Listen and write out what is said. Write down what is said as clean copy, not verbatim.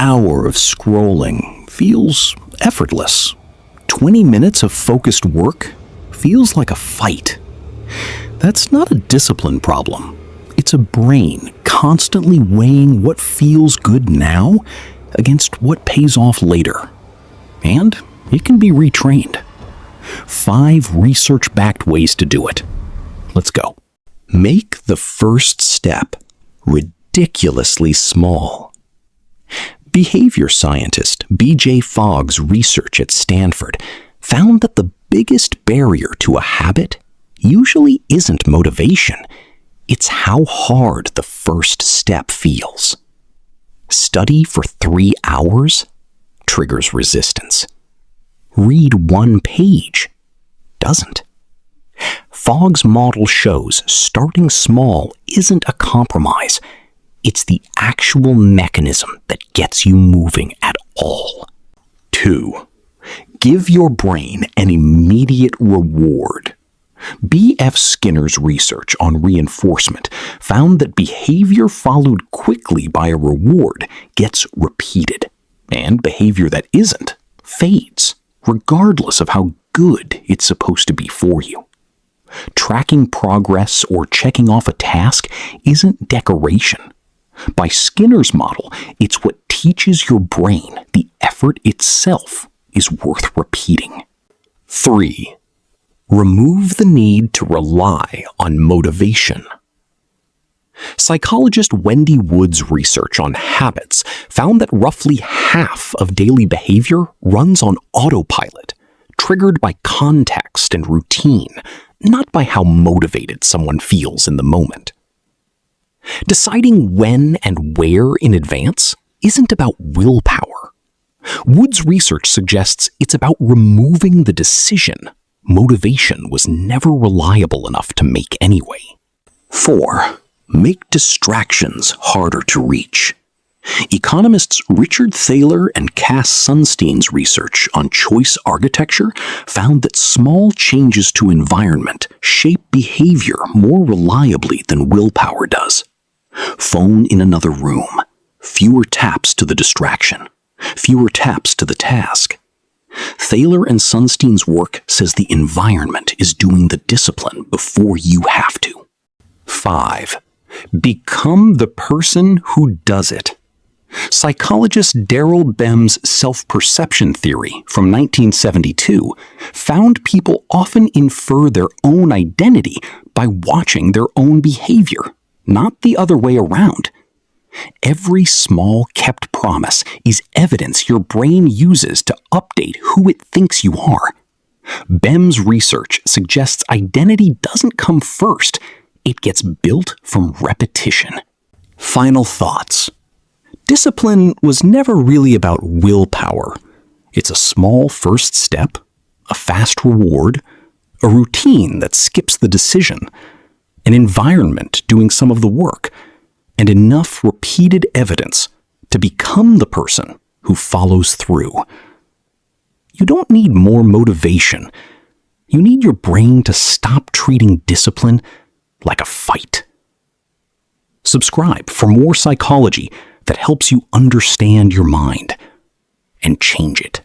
hour of scrolling feels effortless. 20 minutes of focused work feels like a fight. That's not a discipline problem. It's a brain constantly weighing what feels good now against what pays off later. And it can be retrained. 5 research-backed ways to do it. Let's go. Make the first step ridiculously small. Behavior scientist B.J. Fogg's research at Stanford found that the biggest barrier to a habit usually isn't motivation. It's how hard the first step feels. Study for 3 hours triggers resistance. Read 1 page doesn't. Fogg's model shows starting small isn't a compromise. It's the actual mechanism that gets you moving at all. 2. Give your brain an immediate reward. B.F. Skinner's research on reinforcement found that behavior followed quickly by a reward gets repeated, and behavior that isn't fades, regardless of how good it's supposed to be for you. Tracking progress or checking off a task isn't decoration. By Skinner's model, it's what teaches your brain the effort itself is worth repeating. 3. Remove the need to rely on motivation. Psychologist Wendy Wood's research on habits found that roughly half of daily behavior runs on autopilot, triggered by context and routine, not by how motivated someone feels in the moment. Deciding when and where in advance isn't about willpower. Wood's research suggests it's about removing the decision motivation was never reliable enough to make anyway. 4. Make distractions harder to reach. Economists Richard Thaler and Cass Sunstein's research on choice architecture found that small changes to environment shape behavior more reliably than willpower does. Phone in another room, fewer taps to the distraction, fewer taps to the task. Thaler and Sunstein's work says the environment is doing the discipline before you have to. 5. Become the person who does it. Psychologist Daryl Bem's self-perception theory from 1972 found people often infer their own identity by watching their own behavior, not the other way around. Every small kept promise is evidence your brain uses to update who it thinks you are. Bem's research suggests identity doesn't come first. It gets built from repetition. Final thoughts. Discipline was never really about willpower. It's a small first step, a fast reward, a routine that skips the decision, an environment doing some of the work, and enough repeated evidence to become the person who follows through. You don't need more motivation. You need your brain to stop treating discipline like a fight. Subscribe for more psychology that helps you understand your mind and change it.